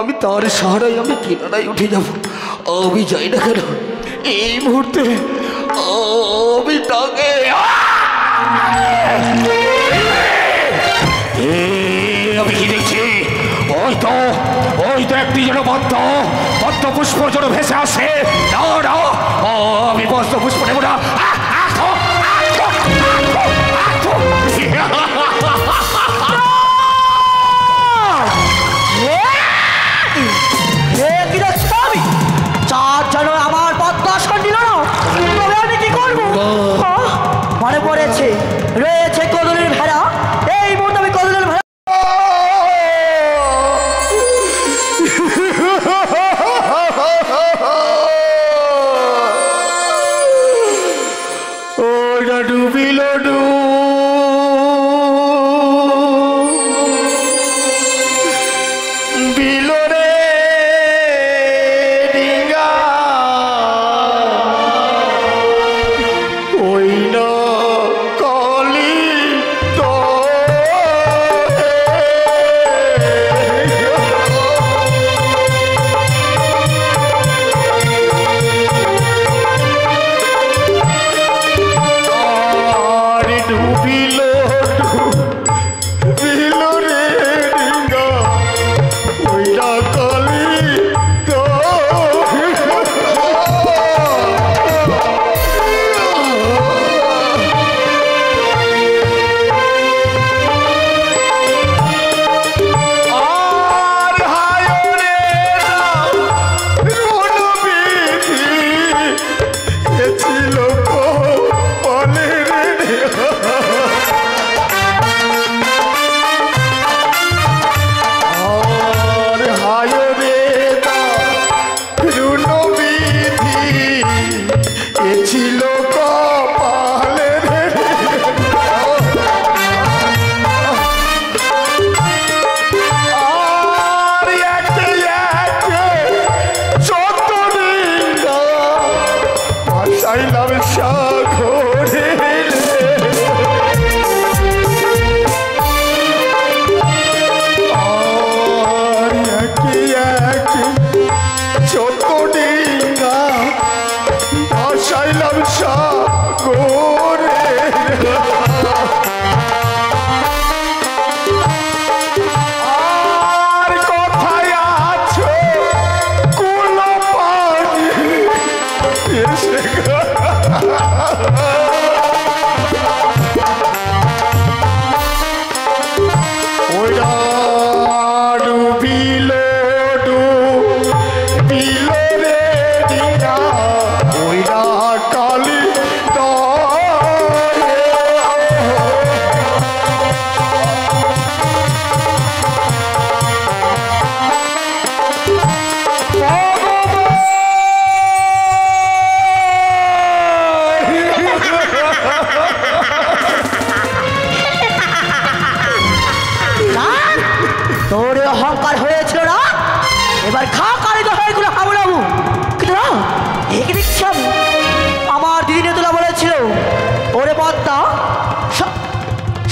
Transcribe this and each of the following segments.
আমি তার সাহারায় আমি কিনারায় উঠে যাব। আমি যাই না কেন এই মুহূর্তে আমি তাকে আমি কি দেখছি? ওই তো একটি যেন পদ্ম পুষ্প যেন ভেসে আসে। না না, আমি পদ্ম পুষ্প নেব না। চাঁদ যেন আমার পদ্মাসন দিল না, তবে আমি কি করবো? মনে পড়েছে রয়েছে কদলের ভেড়া। এই মুহূর্তে আমি কদলের ভেড়া ডুবিল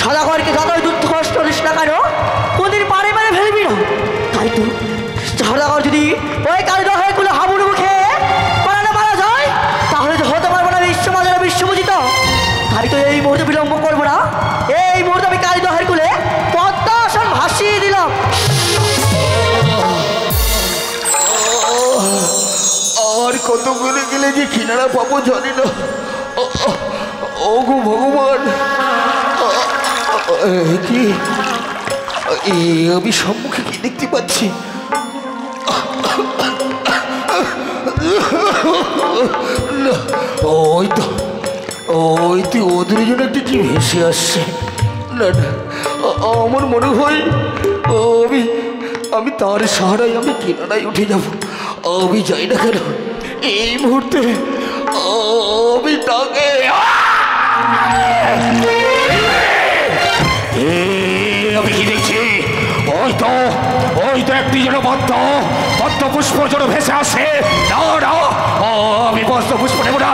সদাগরকে যতই দুঃখ কষ্ট দিস না কেন কোনদিন পারে পারে ফেলবি না। তাই তো সদাগর যদি ওই কালীদহেরগুলো হাবুর মুখে পালানো মারা যায় তাহলে তো হতে পারবো না বিশ্বমাজারা বিশ্বপূজিত। তাই তো এই মুহূর্তে বিলম্ব করবো না। এই মুহূর্তে আমি কালীদহেরগুলো পদ্মাসন ভাসিয়ে দিলাম। আর কত করে গেলে যে কিনারা পাবো জানি না। ওগো ভগবান, কি আমি সম্মুখে কি দেখতে পাচ্ছি? ওই তো ওদের জন্য একটা কি ভেসে আসছে। না না, আমার মনে হয় আমি তার সাহারায় আমি কিনারায় উঠে যাব। আমি যাই না কেন এই মুহূর্তে আমি তাকে আমি কি দেখছি? ওই তো একটি যেন পদ্ম পুষ্প যেন ভেসে আসে। না না, আমি পদ্ম পুষ্প নেব না।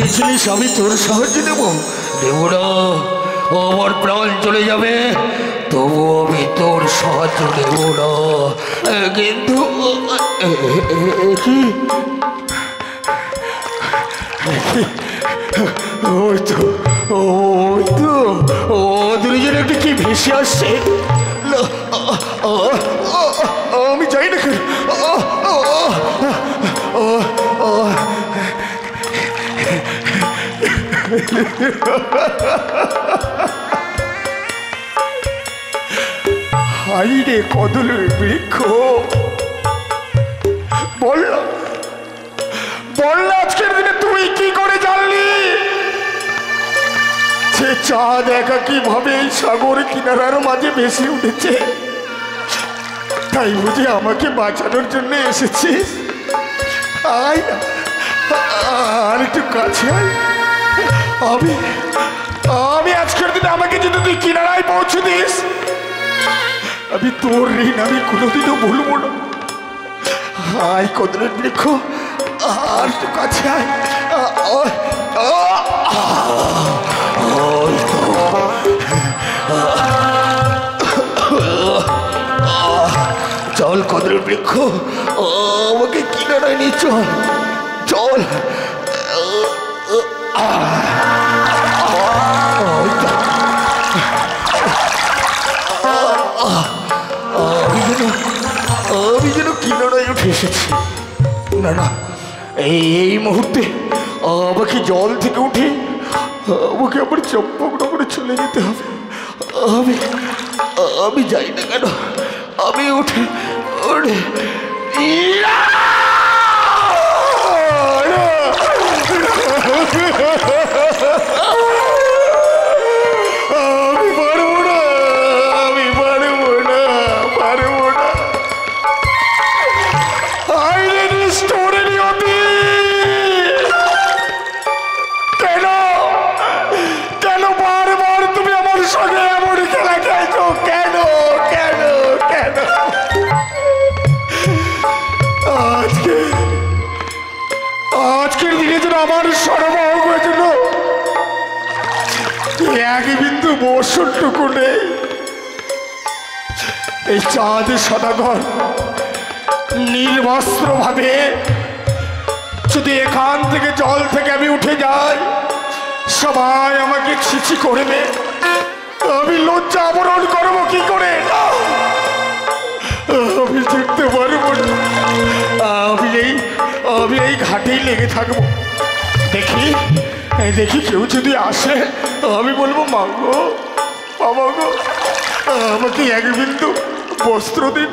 ভেবেছিলিস আমি তোর সাহায্য দেব? দেব না। আমার প্রাণ চলে যাবে, তবু আমি তোর সাহায্য দেব না। কিন্তু কি ওই তো ওই তো দুজন একটা কি ভেসে আসছে। আমি যাই না কেন? হাই রে কদলের বৃক্ষ, বললাম আজকের দিনে তুই কি করে জানলি সে চাঁদ একাকী ভাবে এই সাগর কিনারার মাঝে ভেসে উঠেছে? তাই বুঝে আমাকে বাঁচানোর জন্য এসেছিস? আয় আর একটু কাছে আয়। আমি আজকের দিনে আমাকে যদি তুই কিনারায় পৌঁছে দিস, আমি তোর ঋণ আমি কোনোদিনও ভুলবো না। আয় কদলের বৃক্ষ, আর একটু কাছে আয়। চল কদলের বৃক্ষ, আমাকে কিনারায় নিয়ে চল চল। আমি যেন কিনারায় উঠে এসেছি। না না, এই মুহূর্তে আমাকে জল থেকে উঠে আমাকে আবার চম্পকনগরে চলে যেতে হবে। আমি যাই না কেন, আমি উঠে আমি পারবো না, আমি পারবো না, পারবো না। কেন বারবার তুমি আমার সঙ্গে এমন খেলা খেলছো? কেন কেন কেন? আজকের দিনে যেন আমার সরবরাহ হয়েছিল এক বিন্দু বর্ষণটুকু নেই। এই চাঁদের সদাগর নির্বস্ত্র ভাবে যদি এখান থেকে জল থেকে আমি উঠে যাই, সবাই আমাকে ছিছি করবে। আমি লজ্জা আবরণ করবো কি করে? আমি দেখতে পারবো না। আমি এই ঘাটেই লেগে থাকবো। দেখি কেউ যদি আসে, আমি বলবো মা গো, বাবা গো, আমাকে এক বিন্দু বস্ত্র দিন।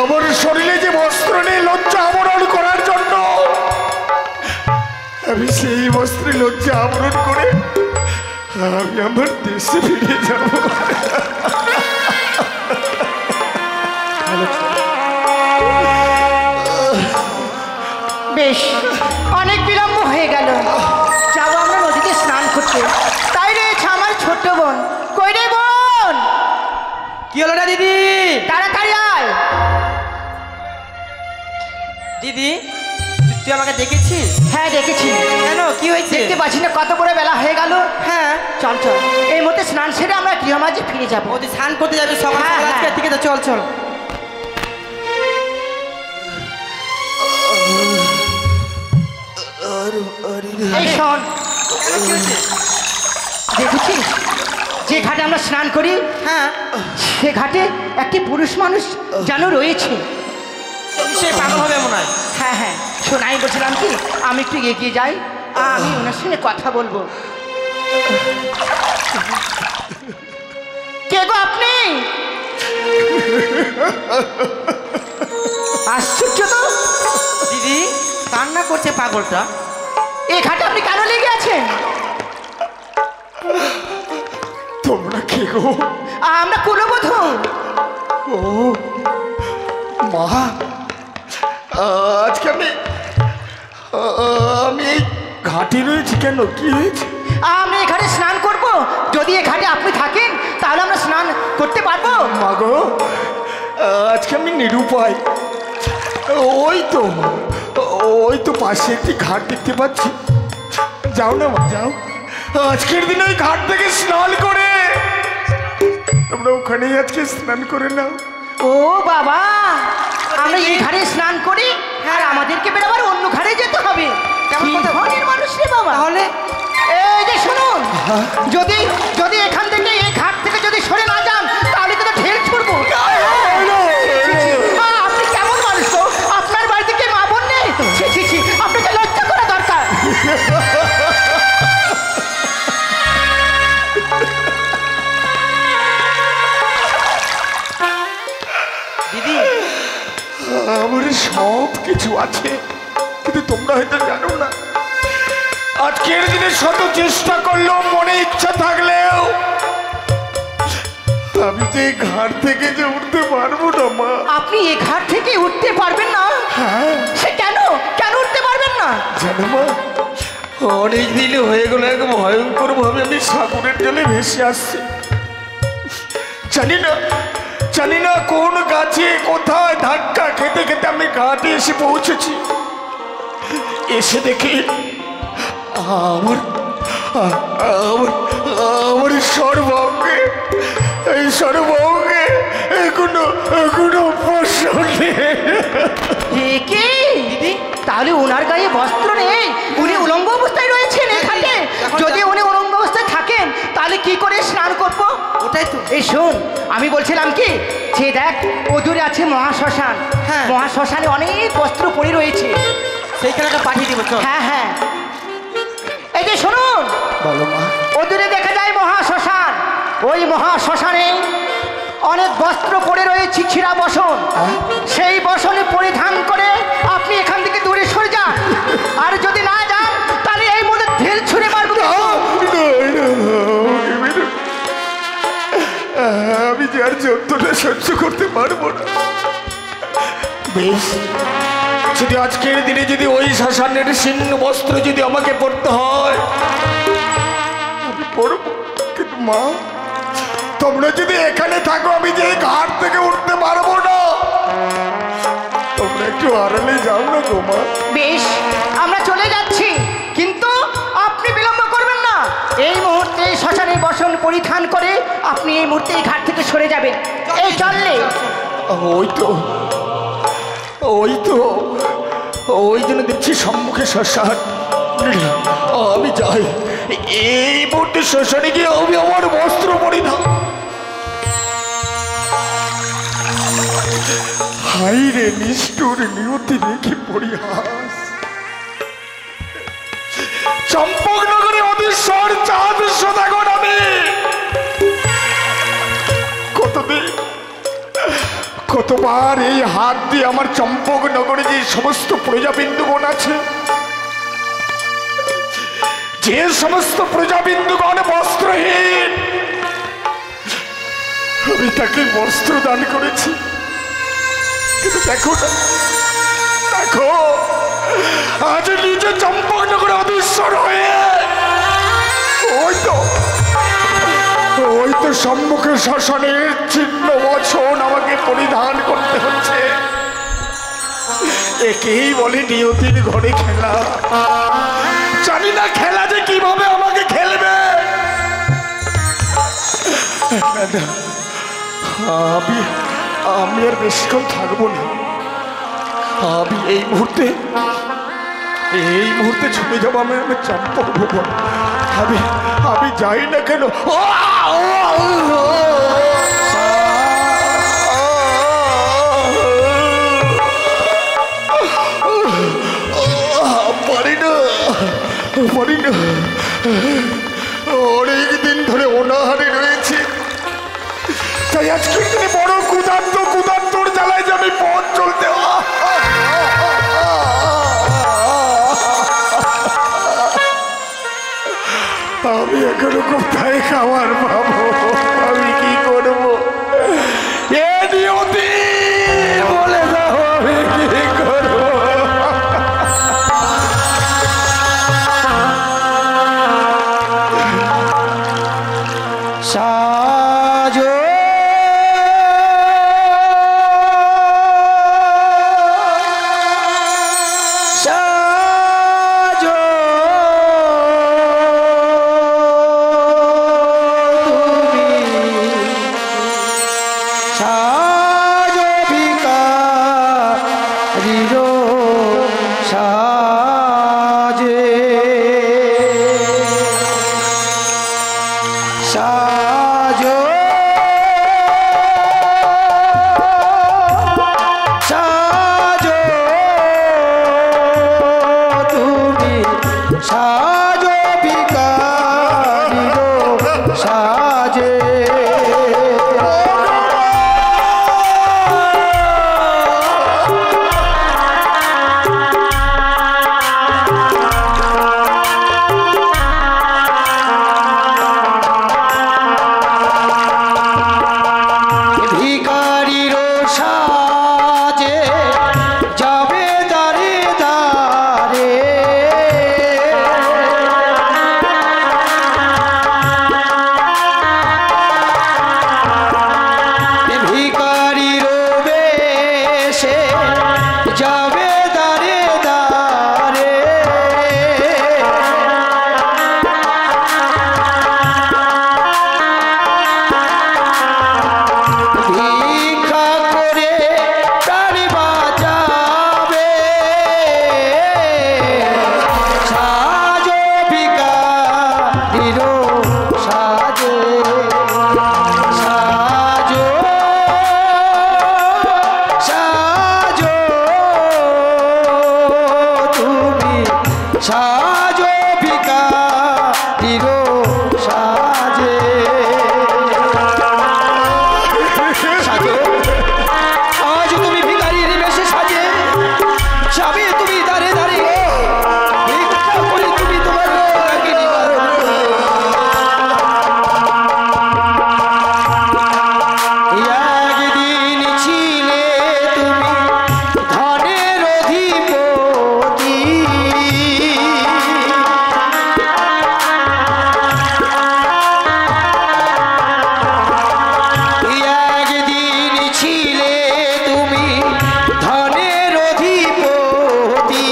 আমার শরীরে যে বস্ত্র নেই লজ্জা আবরণ করার জন্য, আমি সেই বস্ত্রে লজ্জা আবরণ করে আমি আমার দেশে ফিরে যাব। বেশ, অনেক বিলম্ব হয়ে গেল, যাবো আমরা নদীতে স্নান করতে। তাই রয়েছে আমার ছোট্ট বোন। কই রে বোন? কি হলো না দিদি? তাড়াতাড়ি আয়। দিদি, তুই আমাকে দেখেছিস? হ্যাঁ দেখেছি। কেন, কি হয়েছে? দেখতে পাচ্ছি না কত বড় বেলা হয়ে গেল? হ্যাঁ, চল চল, এই মধ্যে স্নান সেরে আমরা গৃহ মাঝে ফিরে যাবো। ও তুই স্নান করতে যাবি সকাল হ্যাঁ, সকাল আজকে? হ্যাঁ। ঠিক আছে, চল চল। এই শোন, দেখেছিস যে ঘাটে আমরা স্নান করি, হ্যাঁ, সে ঘাটে একটি পুরুষ মানুষ যেন রয়েছে। সে পাগল হবে মনে হয়। হ্যাঁ হ্যাঁ, শোন, আমি বলছিলাম কি, আমি একটু এগিয়ে যাই, আমি ওনার সঙ্গে কথা বলবো। কে গো আপনি? আশ্চর্য তো, দিদি কান্না করছে পাগলটা। এই ঘাটে আপনি কেন লেগে আছেন? তোমরা কে গো? আমরা কুলবধূ। ও মা, আজকে আমি এই ঘাটে রয়েছি কেন? কি হয়েছে? আমরা এই ঘাটে স্নান করব। যদি এই ঘাটে আপনি থাকেন তাহলে আমরা স্নান করতে পারবো। মা গো, আজকে আমি নিরুপায়। ওই তো পাশে একটি ঘাট দেখতে পাচ্ছি, যাও না মা, যাও। আজকের দিনে ওই ঘাট থেকে স্নান করে তোমরা ওখানেই আজকে স্নান করে নাও। ও বাবা, আমরা এই ঘাটে স্নান করি আর আমাদেরকে বেরোবার অন্য ঘাটে যেতে হবে? কেমন কথা? কি ধরনের মানুষ রে বাবা! তাহলে এই যে শুনুন, যদি যদি এখান থেকে এই ঘাট থেকে যদি সরে না যান তাহলে কিন্তু ঢের ছুড়বো। আপনি কেমন মানুষ তো? আপনার বাড়িতে কি মা বোন নেই? ছি ছি ছি, আপনাকে লজ্জা করা দরকার। দিদি, আমার সব কিছু আছে, কিন্তু তোমরা হয়তো জানো না। আজকের দিনে শত চেষ্টা করলেও, মনে ইচ্ছা থাকলেও আমি যে ঘাট থেকে যে উঠতে পারবো না মা। আপনি এই ঘাট থেকে উঠতে পারবেন না? হ্যাঁ, সে কেন কেন উঠতে পারবেন না? জানো মা, অনেক দিন হয়ে গেল এক ভয়ঙ্কর ভাবে আমি সাগরের জলে ভেসে আসছি। জানি না কোন গাছে কোথায় ধাক্কা খেতে খেতে আমি ঘাটে এসে পৌঁছেছি। এসে দেখি আমার আমার আমার সর্বাঙ্গে এখনো ফসল কি দিদি, তাহলে ওনার গায়ে বস্ত্র নেই, উনি উলঙ্গ অবস্থায় রয়েছেন এখানে। যদি উনি উলঙ্গ অবস্থায় থাকেন তাহলে কি করে স্নান করব? ওটাই তো। এই শোন, আমি বলছিলাম কি, যে দেখ ওদূরে আছে মহাশ্মশান। হ্যাঁ। মহাশ্মশানে অনেক বস্ত্র পড়ে রয়েছে। সেইখানে একটা পাঠিয়ে দিব, চল। হ্যাঁ হ্যাঁ, এই যে শুনুন, বলো মা। ওদূরে দেখা যায় মহাশ্মশান। ওই মহাশ্মশানে অনেক বস্ত্র পড়ে রয়েছে, ছিঁড়া বসন। সেই বসনে পরিধান করে আপনি এখান থেকে দূরে সরে যান। আর যদি না যান তাহলে এই মধ্যে ঢেল ছুঁড়ে মারবো। আমি যে আর যন্ত্রণা সহ্য করতে পারবো না। বেশ, যদি আজকের দিনে যদি ওই শ্মশানের ছিন্ন বস্ত্র যদি আমাকে পরতে হয় আমি পরবো। কিন্তু মা, তোমরা যদি এখানে থাকো আমি যে এই ঘাট থেকে উঠতে পারবো না। তোমরা একটু আড়ালে যাও না গো মা। বেশ, আমরা চলে যাচ্ছি, কিন্তু আপনি বিলম্ব করবেন না। এই মুহূর্তে শ্মশানে বসন পরিধান করে আপনি এই মুহূর্তে এই ঘাট থেকে সরে যাবেন। এই চললে ওই জন্য দেখছি সম্মুখে শ্মশান। আমি যাই, এই মুহূর্তে শ্মশানে গিয়ে আমি আমার বস্ত্র পরিধান। হাই রে নিষ্ঠুর নিয়তি রেখে পরিহাস। চম্পকনগরে অধীশ্বর চাঁদ সদাগর আমি কতবার এই হাত দিয়ে আমার চম্পকনগরে যে সমস্ত প্রজাবিন্দুগণ আছে, যে সমস্ত প্রজাবিন্দুগণ বস্ত্রহীন, আমি তাকে বস্ত্র দান করেছি। কিন্তু দেখো না, দেখো আজ নিজে চম্পকনগরে অধীশ্বর হয়ে ওই তো সম্মুখে শ্মশানের চিহ্ন বচন আমাকে পরিধান করতে হচ্ছে। একেই বলে নিয়তির ঘরে খেলা। জানি না খেলা যে কিভাবে আমাকে খেলবে। আমি আর বেশিক্ষণ থাকবো না। আমি এই মুহূর্তে ছুটে যাবো আমি চম্পক ভুবন। আমি যাই না কেন, পারি না। অনেকদিন ধরে অনাহারে রয়েছে, তাই আজকে দিনে বড় ক্ষুধার্তর জ্বালায় যে আমি পথ চলতে। আমি এখনো কোথায় খাবার পাবো? আমি কি করবো? এ নিয়তি বলে দাও, আমি কি করবো? সাজো সাজো হিরো সাজে সাজো আজ তুমি ভিখারির বেশে সাজে যাবে তুমি দাঁড়ে দাঁড়ে ভিক্ষা করে তুমি তোমার রোগকে নিবারণ করো। একদিন ছিলে তুমি ধনের অধিপতি একদিন ছিলে তুমি ধনের অধিপতি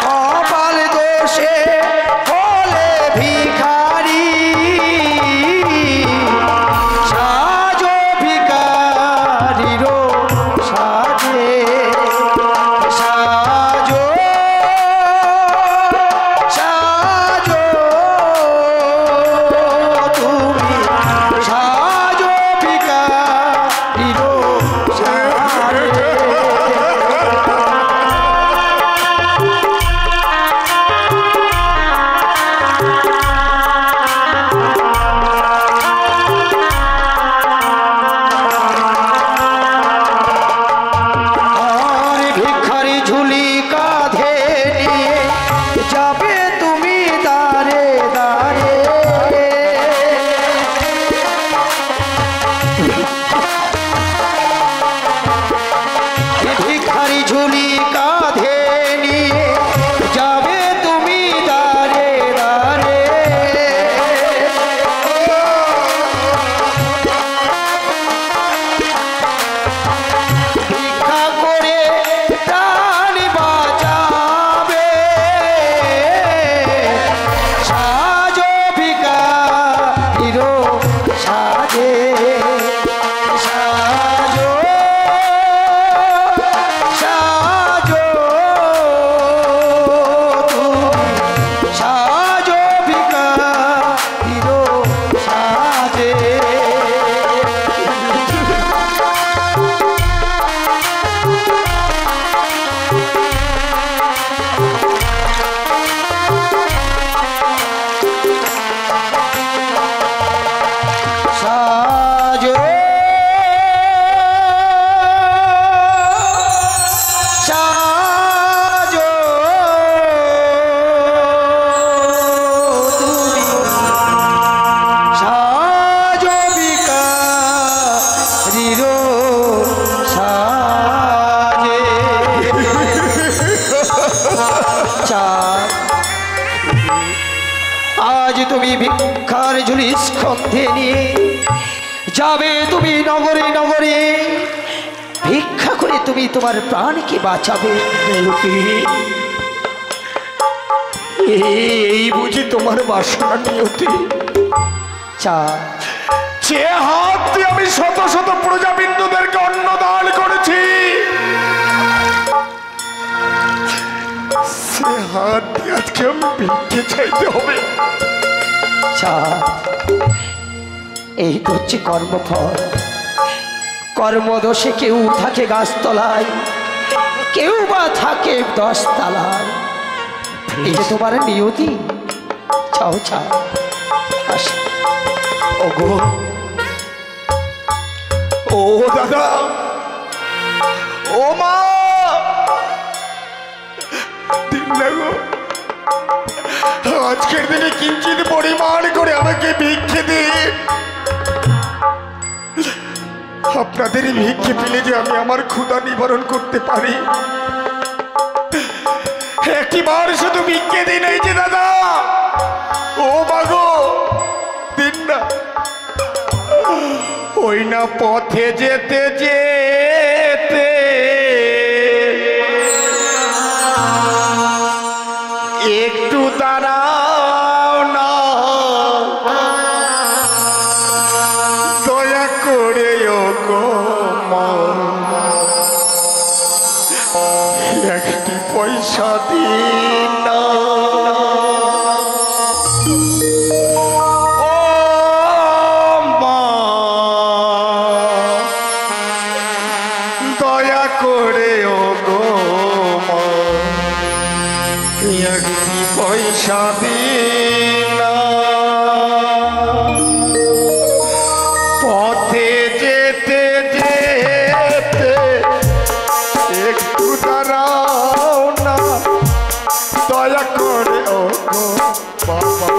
কপাল দোষে হলে ভিখারি সাজো ভিখারিরো সাজে সাজো সাজো তুমি সাজো ভিখারিরো সাজে আর ভিখারি ঝুলি কাঁধে নিয়ে যাবে তুমি দাঁড়ে দাঁড়ে ভিখারি ঝুলি কাঁধে নিয়ে যাবে তুমি দাঁড়ে দাঁড়ে ভিক্ষা করে প্রাণ বাঁচাবে সাজো ভিখারিরো সাজে সাজো সাজো তুমি সাজো ভিখারিরো সাজে সাজো সাজো তুমি সাজো ভিখারিরো সাজে আজ তুমি ভিক্ষার ঝুলি স্কন্ধে নিয়ে যাবে তুমি নগরে নগরে ভিক্ষা করে তুমি তোমার প্রাণকে বাঁচাবে এই বুঝি তোমার বাসনা নিয়তি চা যে হাত দিয়ে আমি শত শত প্রজাবিন্দুদেরকে অন্ন দান করেছি সে হাত দিয়ে আজকে আমি ভিক্ষে চাইতে হবে। চা এই তো হচ্ছে কর্মফল কর্মদোষে কেউ থাকে গাছতলায় কেউ বা থাকে 10 তলায় এই যে তোমার নিয়তি চাও চাও আসো ওগো ও দাদা ও মা দিন লাগো আজকের দিনে কিঞ্চিত পরিমাণ করে আমাকে ভিক্ষে দিন। আপনাদের ভিক্ষে পেলে যে আমি আমার ক্ষুধা নিবারণ করতে পারি একটিবার শুধু ভিক্ষে দিন। এই যে দাদা ও মাগো দিন না ওই না পথে যেতে যেতে একটু দাঁড়াও না দয়া করে ও গো মন একটি পয়সা দিন না ও মা দয়া করে ও গো মা একটি পয়সা দিনা পথে যেতে যেতে একটু দাঁড়াও না দয়া করে ও গো বাবা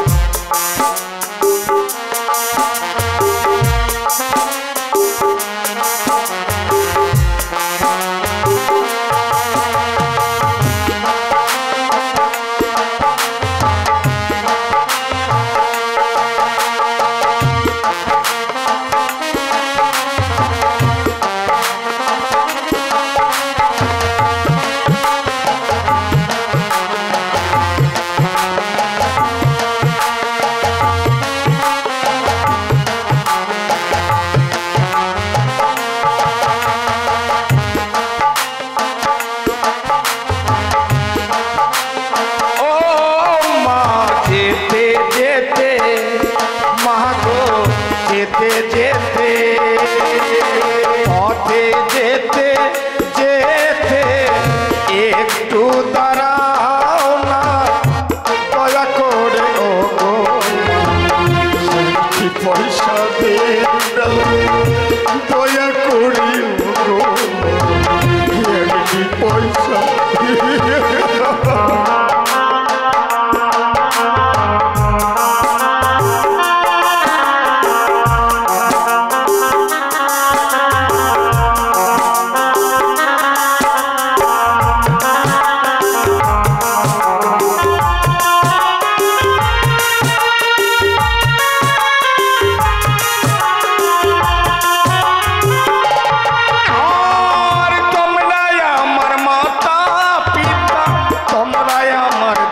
যেতে যেতে পথে যেতে যেতে একটু দাঁড়াও না দয়া করে ও গো একটি পয়সা দে দয়া করি ও গো একটি পয়সা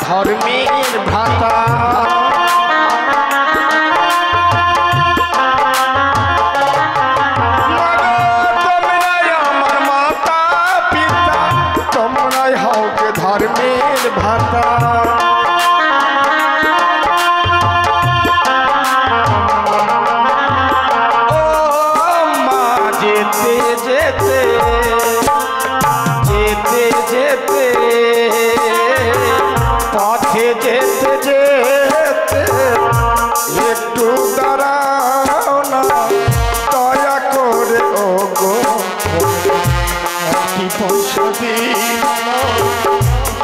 ধর্মের ভ্রাতা তোমরাই আমার মাতা পিতা তোমরাই হও গে ধর্মের ভ্রাতা ও মা যেতে যেতে যেতে যেতে পথে যেতে যেতে একটু দাঁড়াও না দয়া করে ও গো একটি পয়সা দিন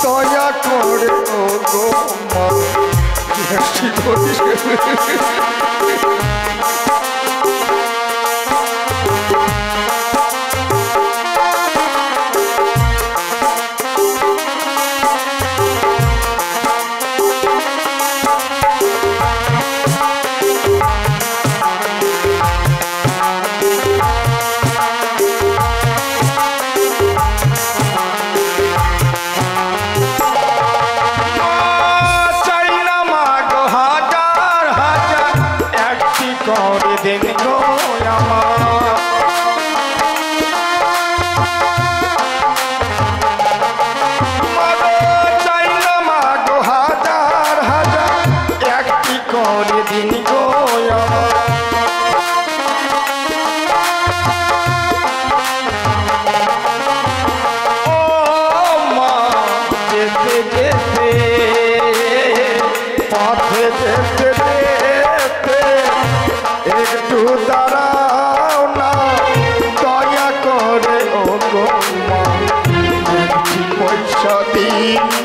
দয়া করে ও গো মা একটি পয়সা করে দেন গো আমার চাই না মা গো হাজার হাজার একটি করে দিন গো আমার ও মা যেতে যেতে পথে যেতে যেতে একটু দাঁড়াও না দয়া করে ও গো মা পয়সা দিন